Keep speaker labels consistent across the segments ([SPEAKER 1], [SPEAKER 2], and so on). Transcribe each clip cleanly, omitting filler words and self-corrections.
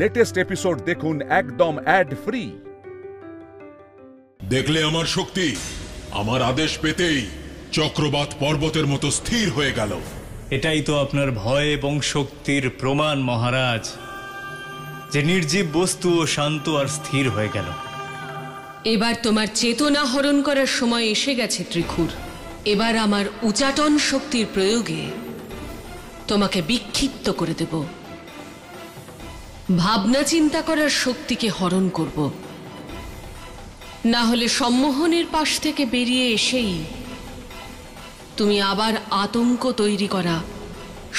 [SPEAKER 1] Latest episode দেখুন একদম add free.
[SPEAKER 2] দেখলে আমার শক্তি, আমার আদেশ পেতেই চক্রবাত পর্বতের মতো স্থির হয়ে গেল।
[SPEAKER 3] এটাই তো আপনার ভয় এবং শক্তির প্রমাণ মহারাজ, যে নির্জীব বস্তুও শান্ত আর স্থির হয়ে গেল।
[SPEAKER 4] এবার তোমার চেতনা হরণ করার সময় এসে গেছে ত্রিখুর। এবার আমার উচাটন শক্তির প্রয়োগে তোমাকে বিক্ষিপ্ত করে দেব, ভাবনা চিন্তা করার শক্তিকে হরণ করব। না হলে সম্মোহনের পাশ থেকে বেরিয়ে এসেই তুমি আবার আতঙ্ক তৈরি করা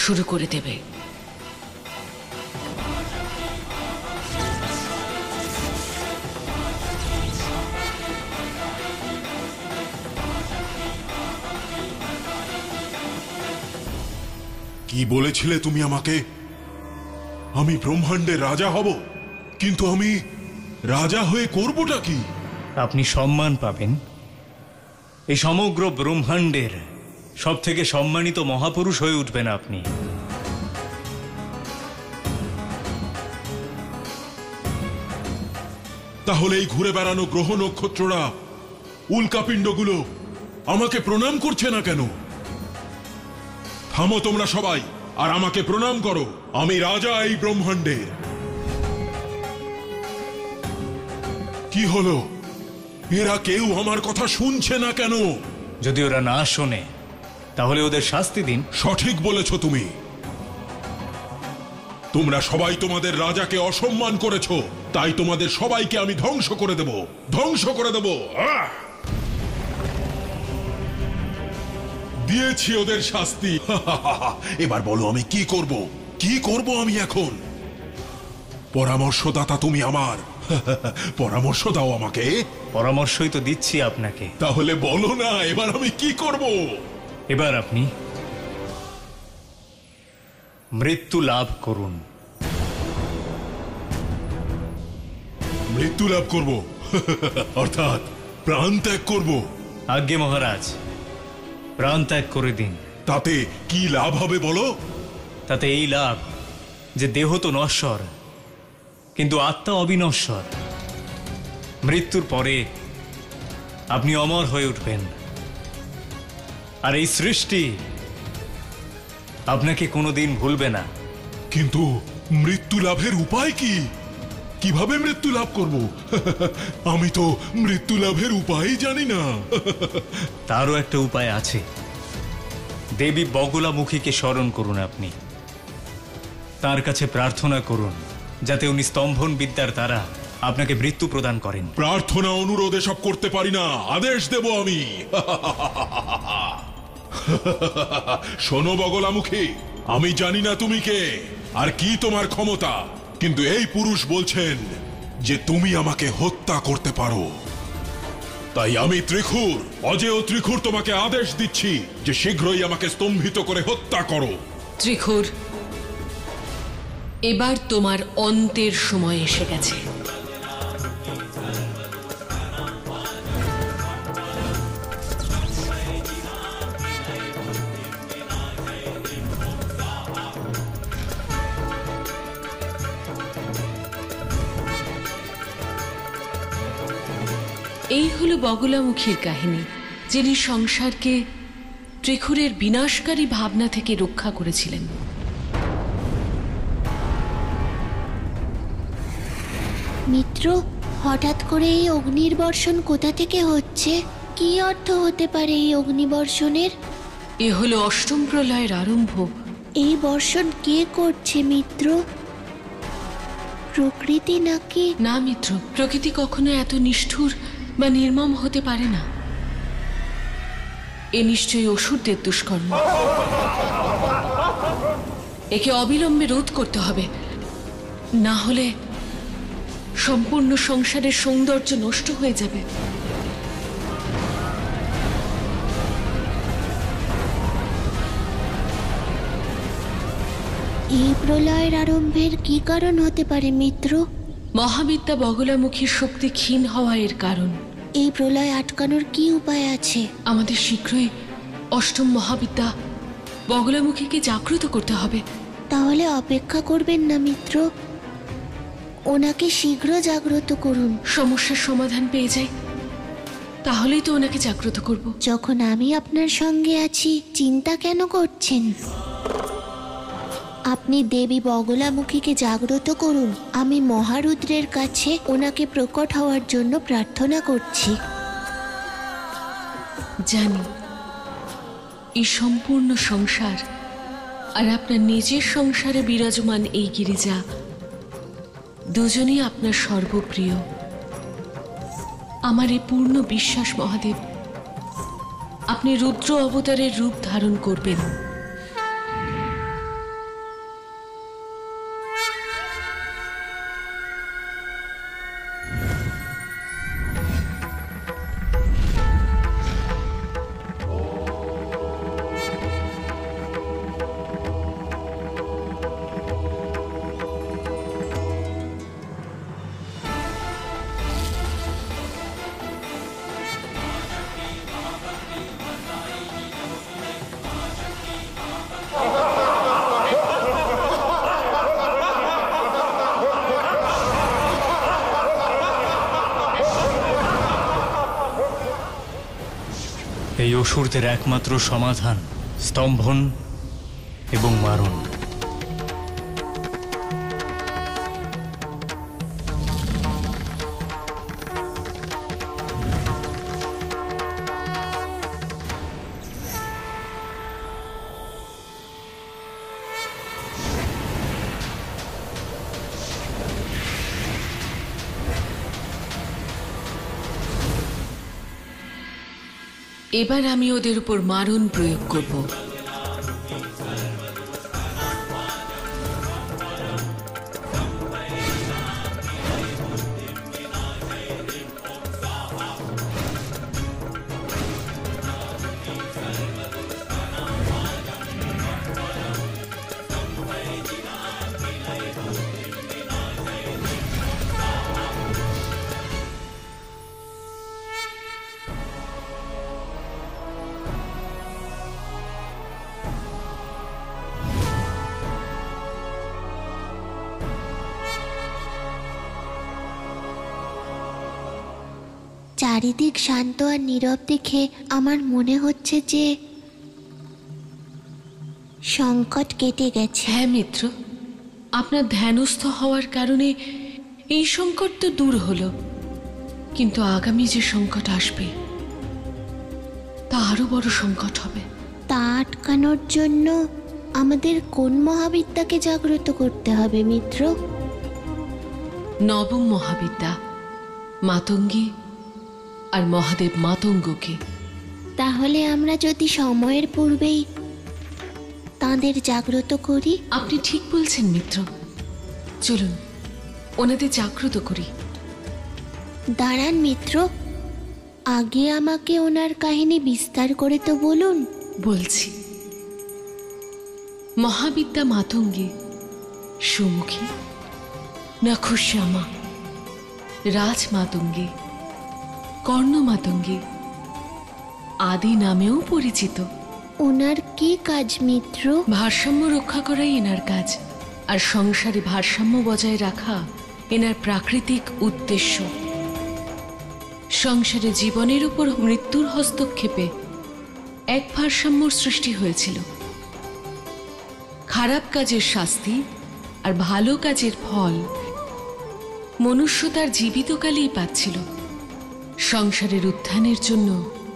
[SPEAKER 4] শুরু করে দেবে।
[SPEAKER 2] কি বলেছিলে তুমি আমাকে? আমি ব্রহ্মাণ্ডের রাজা হব, কিন্তু আমি রাজা হয়ে করবটা কি?
[SPEAKER 3] আপনি সম্মান পাবেন। এই সমগ্র ব্রহ্মাণ্ডের সব থেকে সম্মানিত মহাপুরুষ হয়ে উঠবেন আপনি।
[SPEAKER 2] তাহলে এই ঘুরে বেড়ানো গ্রহ নক্ষত্ররা, উল্কাপিণ্ডগুলো আমাকে প্রণাম করছে না কেন? থামো তোমরা সবাই, আর আমাকে প্রণাম করো। আমি রাজা এই ব্রহ্মাণ্ডের। কি হলো? এরা কেউ আমার কথা শুনছে না কেন?
[SPEAKER 3] যদি ওরা না শোনে তাহলে ওদের শাস্তি দিন।
[SPEAKER 2] সঠিক বলেছ তুমি। তোমরা সবাই তোমাদের রাজাকে অসম্মান করেছো, তাই তোমাদের সবাইকে আমি ধ্বংস করে দেব, ধ্বংস করে দেব। দিয়েছি ওদের শাস্তি। এবার বলো আমি কি করব? কি করব আমি এখন? পরামর্শদাতা তুমি আমার। পরামর্শ দাও আমাকে।
[SPEAKER 3] পরামর্শই তো দিচ্ছি আপনাকে।
[SPEAKER 2] তাহলে বলো না, এবার আমি কি করব?
[SPEAKER 3] এবার আপনি মৃত্যু লাভ করুন।
[SPEAKER 2] মৃত্যু লাভ করব? অর্থাৎ প্রাণ ত্যাগ করব?
[SPEAKER 3] আজ্ঞে মহারাজ, প্রাণ ত্যাগ করে দিন।
[SPEAKER 2] তাতে কি লাভ হবে বলো?
[SPEAKER 3] তাতে এই লাভ যে দেহ তো নশ্বর, কিন্তু আত্মা অবিনশ্বর। মৃত্যুর পরে আপনি অমর হয়ে উঠবেন, আর এই সৃষ্টি আপনাকে কোনোদিন ভুলবে না।
[SPEAKER 2] কিন্তু মৃত্যু লাভের উপায় কি? কিভাবে মৃত্যু লাভ করব? আমি তো মৃত্যু লাভের উপায় জানি না।
[SPEAKER 3] তারও একটা উপায় আছে। দেবী বগলামুখীকে স্মরণ করুন আপনি। তার কাছে প্রার্থনা করুন যাতে উনি স্তম্ভন বিদ্যার দ্বারা আপনাকে মৃত্যু প্রদান করেন।
[SPEAKER 2] প্রার্থনা অনুরোধ এসব করতে পারি না, আদেশ দেব আমি। শোনো বগলামুখী, আমি জানি না তুমি কে আর কি তোমার ক্ষমতা, কিন্তু এই পুরুষ বলছেন যে তুমি আমাকে হত্যা করতে পারো। তাই আমি ত্রিখুর, অজেয় ত্রিখুর, তোমাকে আদেশ দিচ্ছি যে শীঘ্রই আমাকে স্তম্ভিত করে হত্যা করো।
[SPEAKER 4] ত্রিখুর, এবার তোমার অন্তের সময় এসে গেছে। এই হলো বগলামুখীর কাহিনী, যিনি সংসারকে ত্রিখুরের বিনাশকারী ভাবনা থেকে রক্ষা করেছিলেন।
[SPEAKER 5] মিত্র, হঠাৎ করে এই অগ্নিবর্ষণ কোথা থেকে হচ্ছে? কি অর্থ হতে পারে এই অগ্নিবর্ষণের?
[SPEAKER 4] এ হলো অষ্টম প্রলয়ের আরম্ভ।
[SPEAKER 5] এই বর্ষণ কে করছে মিত্র? প্রকৃতি নাকি?
[SPEAKER 4] না মিত্র, প্রকৃতি কখনো এত নিষ্ঠুর বা নির্মম হতে পারে না। এ নিশ্চয়ই অসুরদের দুষ্কর্ম। একে অবিলম্বে রোধ করতে হবে, না হলে সম্পূর্ণ সংসারের সৌন্দর্য নষ্ট হয়ে যাবে।
[SPEAKER 5] এই প্রলয়ের আরম্ভের কি কারণ হতে পারে মিত্র?
[SPEAKER 4] মহাবিদ্যা বগলামুখীর শক্তি ক্ষীণ হওয়া এর কারণ।
[SPEAKER 5] এই প্রলয় আটকানোর কি উপায় আছে?
[SPEAKER 4] আমাদের শীঘ্রই অষ্টম মহাবিদ্যা বগলামুখীকে জাগ্রত করতে হবে।
[SPEAKER 5] তাহলে অপেক্ষা করবেন না মিত্র? ওনাকে শীঘ্র জাগ্রত করুন।
[SPEAKER 4] সমস্যার সমাধান পেয়ে যাই, তাহলেই তো ওনাকে জাগ্রত করব।
[SPEAKER 5] যখন আমি আপনার সঙ্গে আছি, চিন্তা কেন করছেন? আপনি দেবী বগলামুখীকে জাগ্রত করুন। আমি মহারুদ্রের কাছে ওনাকে প্রকট হওয়ার জন্য প্রার্থনা করছি।
[SPEAKER 4] জানি এই সম্পূর্ণ সংসার আর আপনার নিজের সংসারে বিরাজমান এই গিরিজা দুজনই আপনার সর্বপ্রিয়। আমার এই পূর্ণ বিশ্বাস মহাদেব, আপনি রুদ্র অবতারের রূপ ধারণ করবেন।
[SPEAKER 3] এই অসুরদের একমাত্র সমাধান স্তম্ভন এবং মারণ।
[SPEAKER 4] এবার আমি ওদের উপর মারণ প্রয়োগ করব।
[SPEAKER 5] চারিদিক শান্ত আর নীরব দেখে আমার মনে হচ্ছে যে সংকট কেটে গেছে।
[SPEAKER 4] হ্যাঁ মিত্র, আপনার ধ্যানস্থ হওয়ার কারণে এই সংকট তো দূর হলো, কিন্তু আগামী যে সংকট আসবে তা আরো বড় সংকট হবে।
[SPEAKER 5] তা আটকানোর জন্য আমাদের কোন মহাবিদ্যাকে জাগ্রত করতে হবে মিত্র?
[SPEAKER 4] নবম মহাবিদ্যা মাতঙ্গী আর মহাদেব মাতঙ্গকে।
[SPEAKER 5] তাহলে আমরা যদি সময়ের পূর্বেই তাঁদের জাগ্রত করি।
[SPEAKER 4] আপনি ঠিক বলছেন মিত্র, চলুন ওনাদের জাগ্রত করি।
[SPEAKER 5] দাঁড়ান মিত্র, আগে আমাকে ওনার কাহিনী বিস্তার করে তো বলুন।
[SPEAKER 4] বলছি। মহাবিদ্যা মাতঙ্গী, সুমুখী, নখশ্যামা, রাজ মাতঙ্গী, কর্ণ মাতঙ্গী আদি নামেও পরিচিত।
[SPEAKER 5] ওনার কি কাজ মিত্র?
[SPEAKER 4] ভারসাম্য রক্ষা করাই এনার কাজ, আর সংসারে ভারসাম্য বজায় রাখা এনার প্রাকৃতিক উদ্দেশ্য। সংসারে জীবনের উপর মৃত্যুর হস্তক্ষেপে এক ভারসাম্যর সৃষ্টি হয়েছিল। খারাপ কাজের শাস্তি আর ভালো কাজের ফল মনুষ্য তার জীবিতকালেই পাচ্ছিল। সংসারের উত্থানের জন্য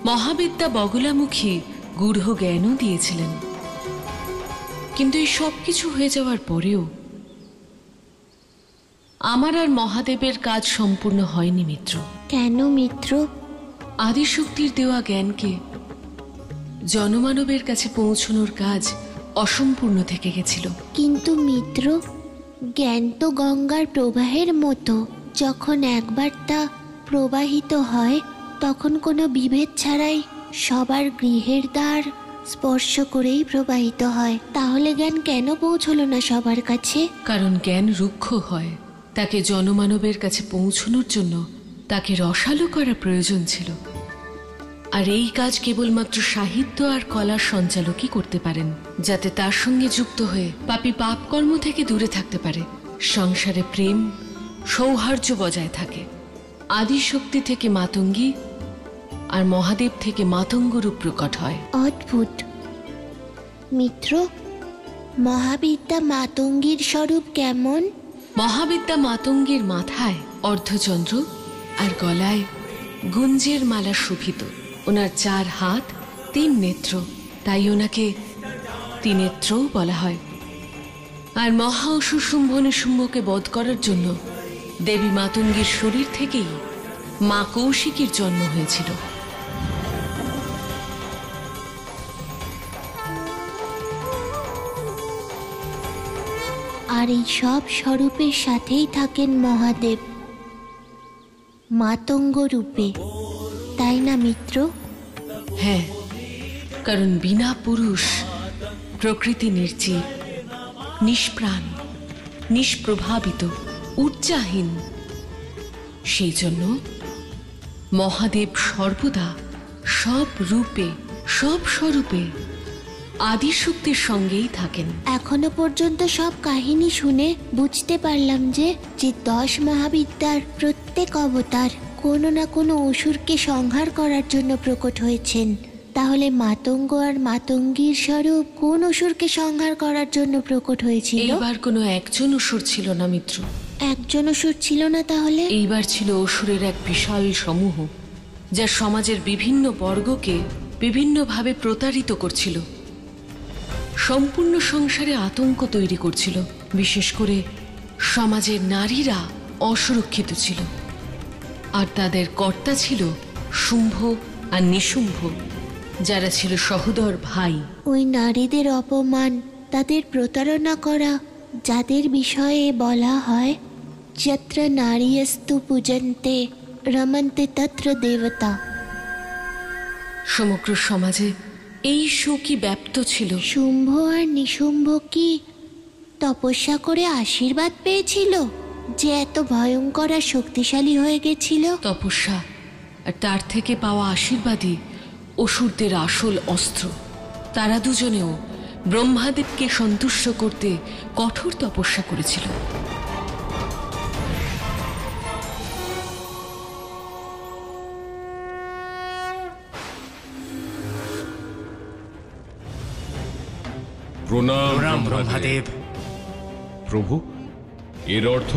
[SPEAKER 4] মহাবিদ্যা বগলামুখী গূঢ় জ্ঞানও দিয়েছিলেন, কিন্তু এই সব কিছু হয়ে যাওয়ার পরেও আমার আর মহাদেবের কাজ সম্পূর্ণ হয়নি মিত্র।
[SPEAKER 5] কেন মিত্র?
[SPEAKER 4] আদিশক্তির দেওয়া জ্ঞানকে জনমানবের কাছে পৌঁছানোর কাজ অসম্পূর্ণ থেকে গেছিল।
[SPEAKER 5] কিন্তু মিত্র, জ্ঞান তো গঙ্গার প্রবাহের মতো। যখন একবার তা প্রবাহিত হয় তখন কোনো বিভেদ ছাড়াই সবার গৃহের দ্বার স্পর্শ করেই প্রবাহিত হয়। তাহলে জ্ঞান কেন পৌঁছলো না সবার কাছে?
[SPEAKER 4] কারণ জ্ঞান রুক্ষ হয়। তাকে জনমানবের কাছে পৌঁছানোর জন্য তাকে রসালো করা প্রয়োজন ছিল, আর এই কাজ কেবলমাত্র সাহিত্য আর কলার সঞ্চালকই করতে পারেন, যাতে তার সঙ্গে যুক্ত হয়ে পাপী পাপকর্ম থেকে দূরে থাকতে পারে, সংসারে প্রেম সৌহার্দ্য বজায় থাকে। আদিশক্তি থেকে মাতঙ্গী আর মহাদেব থেকে মাতঙ্গ রূপ প্রকট হয়।
[SPEAKER 5] অদ্ভুত। মিত্র, মহাবিদ্যা মাতঙ্গীর স্বরূপ কেমন?
[SPEAKER 4] মহাবিদ্যা মাতঙ্গীর মাথায় অর্ধচন্দ্র আর গলায় গুঞ্জের মালা শোভিত। ওনার 4 হাত 3 নেত্র, তাই ওনাকে ত্রিনেত্রও বলা হয়। আর মহা অসুর শুম্ভ নিশুম্ভকে বধ করার জন্য দেবী মাতঙ্গীর শরীর থেকেই মা কৌশিকীর জন্ম হয়েছিল।
[SPEAKER 5] আর এই সব স্বরূপের সাথেই থাকেন মহাদেব মাতঙ্গ রূপে, তাই না মিত্র?
[SPEAKER 4] হ্যাঁ, কারণ বিনা পুরুষ প্রকৃতি নির্জীব, নিষ্প্রাণ, নিষ্প্রভাবিত, ঊর্জাহীন। সেই জন্য মহাদেব সর্বদা সব রূপে, সব স্বরূপে আদিশক্তির সঙ্গেই থাকেন।
[SPEAKER 5] এখনো পর্যন্ত সব কাহিনী শুনে বুঝতে পারলাম যে 10 মহাবিদ্যার প্রত্যেক অবতার কোনো না কোনো অসুরকে সংহার করার জন্য প্রকট হয়েছেন। তাহলে মাতঙ্গ আর মাতঙ্গীর স্বরূপ কোন অসুরকে সংহার করার জন্য প্রকট হয়েছিল?
[SPEAKER 4] এইবার কোনো একজন অসুর ছিল না মিত্র।
[SPEAKER 5] একজন অসুর ছিল না তাহলে?
[SPEAKER 4] এইবার ছিল অসুরের এক বিশাল সমূহ, যা সমাজের বিভিন্ন বর্গকে বিভিন্নভাবে প্রতারিত করছিল, সম্পূর্ণ সংসারে আতঙ্ক তৈরি করছিল। বিশেষ করে সমাজের নারীরা অসুরক্ষিত ছিল, আর তাদের কর্তা ছিল শুম্ভ আর নিশুম্ভ, যারা ছিল সহোদর ভাই।
[SPEAKER 5] ওই নারীদের অপমান, তাদের প্রতারণা করা, যাদের বিষয়ে বলা হয় যত্র নারীস্তু পূজন্তে রমন্তে তত্র দেবতা।
[SPEAKER 4] সমগ্র সমাজে এই শোকই ব্যাপ্ত ছিল।
[SPEAKER 5] শুম্ভ আর নিশুম্ভ কি তপস্যা করে আশীর্বাদ পেয়েছিল যে এত ভয়ঙ্কর আর শক্তিশালী হয়ে গেছিল?
[SPEAKER 4] তপস্যা আর তার থেকে পাওয়া আশীর্বাদই অসুরদের আসল অস্ত্র। তারা দুজনেও ব্রহ্মাদেবকে সন্তুষ্ট করতে কঠোর তপস্যা করেছিল।
[SPEAKER 6] প্রণাম
[SPEAKER 3] প্রণাম
[SPEAKER 6] ব্রহ্মাদেব।
[SPEAKER 3] ব্রহ্মাদেব।
[SPEAKER 6] প্রভু, এর অর্থ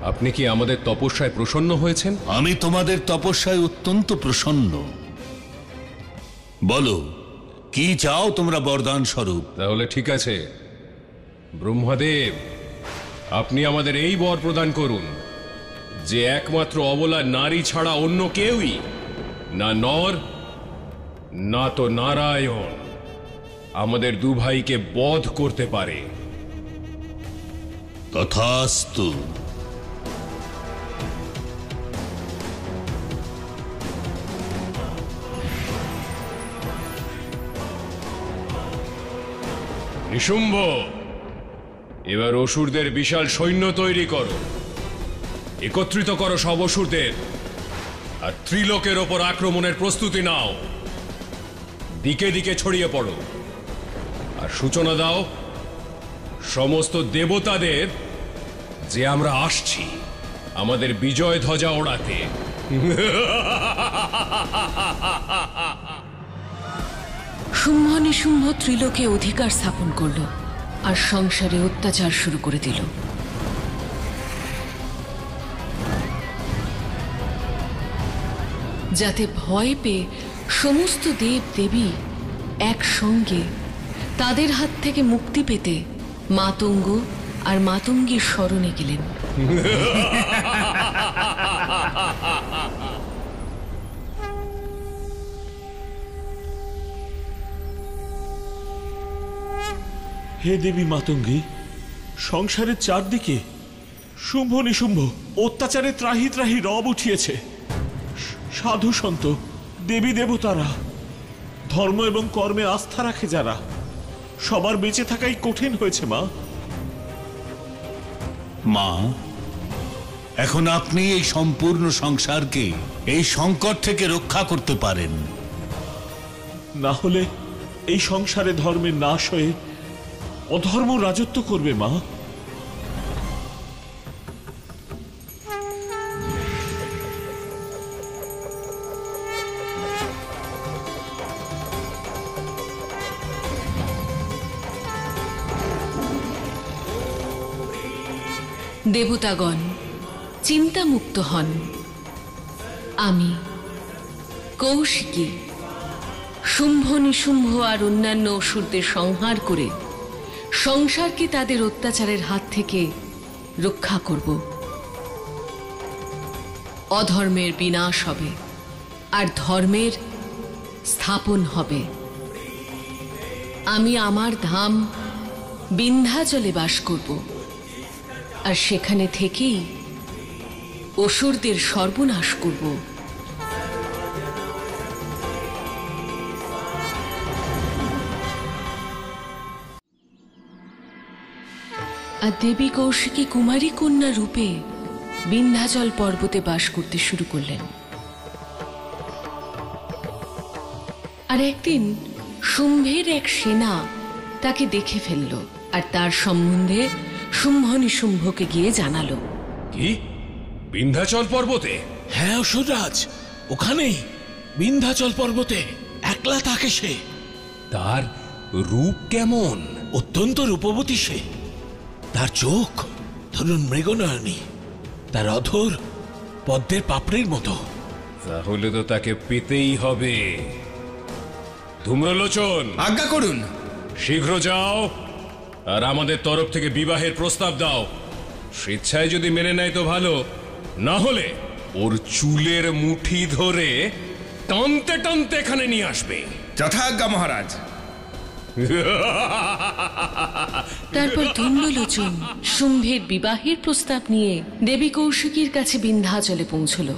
[SPEAKER 6] আপনি কি আমাদের তপস্যায় প্রসন্ন হয়েছেন?
[SPEAKER 7] আমি তোমাদের তপস্যায় অত্যন্ত প্রসন্ন। বলো, কি চাও তোমরা বরদান স্বরূপ?
[SPEAKER 6] তাহলে ঠিক আছে ব্রহ্মাদেব, আপনি আমাদের এই বর প্রদান করুন যে একমাত্র অবলা নারী ছাড়া অন্য কেউই, না নর না তো নারায়ণ, আমাদের দু ভাইকে বধ করতে পারে।
[SPEAKER 7] তথাস্তু।
[SPEAKER 6] নিশুম্ভ, এবার অসুরদের বিশাল সৈন্য তৈরি করো, একত্রিত করো সব অসুরদের, আর ত্রিলোকের ওপর আক্রমণের প্রস্তুতি নাও। দিকে দিকে ছড়িয়ে পড়ো আর সূচনা দাও সমস্ত দেবতাদের যে আমরা আসছি আমাদের বিজয় ধ্বজা ওড়াতে।
[SPEAKER 4] শুম্ভ নিশুম্ভ ত্রিলোকে অধিকার স্থাপন করল আর সংসারে অত্যাচার শুরু করে দিল। যাতে ভয় পেয়ে সমস্ত দেব দেবী একসঙ্গে তাদের হাত থেকে মুক্তি পেতে মাতঙ্গ আর মাতঙ্গীর শরণে গেলেন।
[SPEAKER 8] হে দেবী মাতঙ্গী, সংসারের চারদিকে শুম্ভ নিশুম্ভ অত্যাচারে ত্রাহি ত্রাহি রব উঠিয়েছে। সাধু সন্ত, দেবী দেবতারা, ধর্ম এবং কর্মে আস্থা রাখে যারা, সবার বেঁচে থাকাই কঠিন হয়েছে মা।
[SPEAKER 7] মা, এখন আপনি এই সম্পূর্ণ সংসারকে এই সংকট থেকে রক্ষা করতে পারেন।
[SPEAKER 8] না হলে এই সংসারে ধর্মের নাশ হয়ে অধর্ম রাজত্ব করবে মা।
[SPEAKER 4] দেবতাগণ চিন্তামুক্ত হন। আমি কৌশিকী শুম্ভ নিশুম্ভ আর অন্যান্য অসুরদের সংহার করে সংসারকে তাদের অত্যাচারের হাত থেকে রক্ষা করব। অধর্মের বিনাশ হবে আর ধর্মের স্থাপন হবে। আমি আমার ধাম বিন্ধ্যাচলে বাস করব, আর সেখানে থেকেই অসুরদের সর্বনাশ করব। আর দেবী কৌশিকী কুমারী কন্যা রূপে বিন্ধ্যাচল পর্বতে বাস করতে শুরু করলেন। আর একদিন শুম্ভের এক সেনা তাকে দেখে ফেলল, আর তার সম্বন্ধে শুম্ভ নিশুম্ভকে গিয়ে জানালো।
[SPEAKER 6] কি বিন্ধ্যাচল পর্বতে?
[SPEAKER 8] হ্যাঁ অসুররাজ, ওখানেই বিন্ধ্যাচল পর্বতে একলা থাকে সে।
[SPEAKER 6] তার রূপ কেমন?
[SPEAKER 8] অত্যন্ত রূপবতী সে। তার চোখ ধরুন মৃগনয়নী, তার অধর পদ্মের পাপড়ির মতো।
[SPEAKER 6] তাহলে তো তাকে পেতেই হবে। ধূম্রলোচন,
[SPEAKER 9] আজ্ঞা করুন।
[SPEAKER 6] শীঘ্র যাও আর আমাদের তরফ থেকে বিবাহের প্রস্তাব দাও। স্বেচ্ছায় যদি মেনে নেয় তো ভালো, না হলে ওর চুলের মুঠি ধরে টানতে টানতে এখানে নিয়ে আসবে।
[SPEAKER 9] যথাজ্ঞা মহারাজ।
[SPEAKER 4] তারপর ধূম্রলোচন শুম্ভের বিবাহের প্রস্তাব নিয়ে দেবী কৌশিকীর কাছে বিন্ধ্যাচলে পৌঁছল।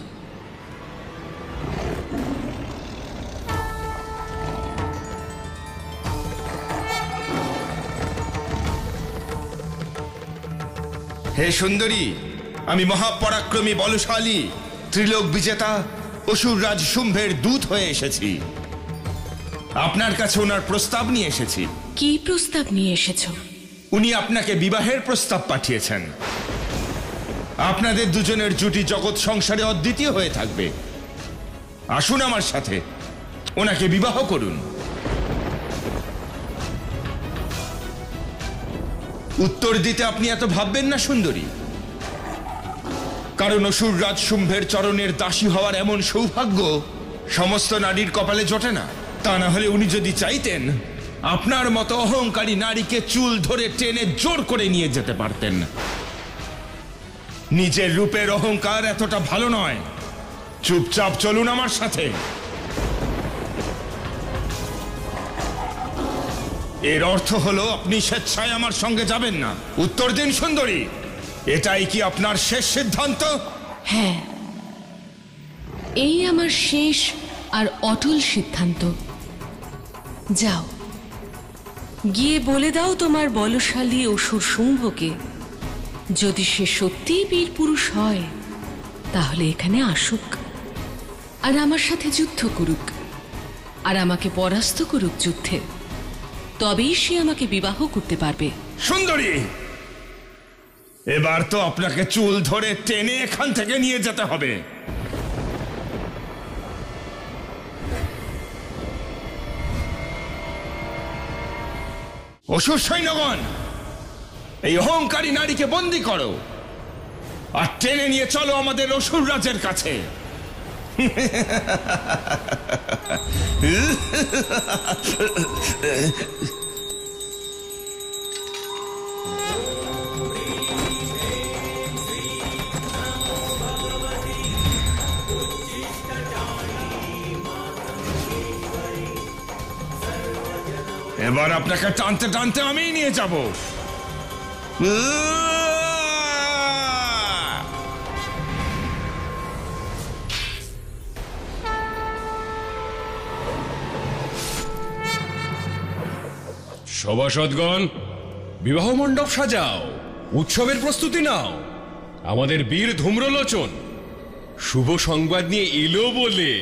[SPEAKER 9] হে সুন্দরী, আমি মহাপরাক্রমী বলশালী ত্রিলোক বিজেতা অসুররাজ শুম্ভের দূত হয়ে এসেছি। আপনার কাছে ওনার প্রস্তাব নিয়ে এসেছি।
[SPEAKER 4] কি প্রস্তাব নিয়ে এসেছো?
[SPEAKER 9] উনি আপনাকে বিবাহের প্রস্তাব পাঠিয়েছেন। আপনাদের দুজনের জুটি জগৎ সংসারে অদ্বিতীয় হয়ে থাকবে। আসুন আমার সাথে, ওনাকে বিবাহ করুন। উত্তর দিতে আপনি এত ভাববেন না সুন্দরী, কারণ অসুররাজ শুম্ভের চরণের দাসী হওয়ার এমন সৌভাগ্য সমস্ত নারীর কপালে জোটে না। তা না হলে উনি যদি চাইতেন, আপনার মতো অহংকারী নারীকে চুল ধরে টেনে জোর করে নিয়ে যেতে পারতেন। নিজের রূপের অহংকার এতটা ভালো নয়। চুপচাপ চলুন আমার সাথে। এর অর্থ হলো আপনি স্বেচ্ছায় আমার সঙ্গে যাবেন না। উত্তর দিন সুন্দরী, এটাই কি আপনার শেষ সিদ্ধান্ত?
[SPEAKER 4] হ্যাঁ, এই আমার শেষ আর অটল সিদ্ধান্ত। যাও, গিয়ে বলে দাও তোমার বলশালী অসুর শুম্ভকে, যদি সে সত্যিই বীর পুরুষ হয় তাহলে এখানে আসুক আর আমার সাথে যুদ্ধ করুক, আর আমাকে পরাস্ত করুক যুদ্ধে। তবেই সে আমাকে বিবাহ করতে পারবে।
[SPEAKER 9] সুন্দরী, এবার তো আপনাকে চুল ধরে টেনে এখান থেকে নিয়ে যেতে হবে। অসুর সৈন্যগণ, এই অহংকারী নারীকে বন্দী করো আর টেনে নিয়ে চলো আমাদের অসুর রাজের কাছে। এবার আপনাকে টানতে টানতে আমি নিয়ে যাব।
[SPEAKER 6] সভাসদগণ, বিবাহ মণ্ডপ সাজাও, উৎসবের প্রস্তুতি নাও। আমাদের বীর ধূম্রলোচন শুভ সংবাদ নিয়ে এলো বলে।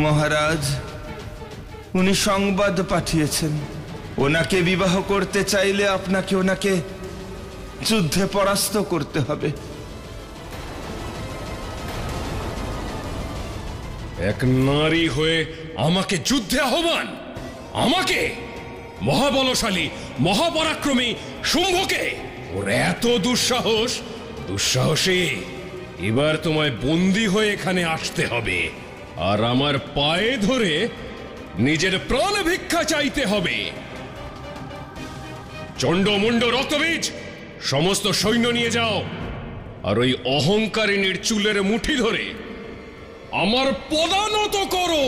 [SPEAKER 9] মহারাজ, উনি সংবাদ পাঠিয়েছেন। ওনাকে বিবাহ করতে চাইলে আপনাকে ওনাকে যুদ্ধে পরাস্ত করতে হবে।
[SPEAKER 6] এক নারী হয়ে আমাকে যুদ্ধে আহ্বান, আমাকে, মহাবলশালী মহাপরাক্রমী শুম্ভকে? ওর এত দুঃসাহস! দুঃসাহসী! এবার তোমায় বন্দী হয়ে এখানে আসতে হবে, আর আমার পায়ে ধরে নিজের প্রাণ ভিক্ষা চাইতে হবে। চণ্ডমুণ্ড রক্তবীজ, সমস্ত সৈন্য নিয়ে যাও, আর ওই অহংকারিনীর চুলের মুঠি ধরে আমার পদানত করো।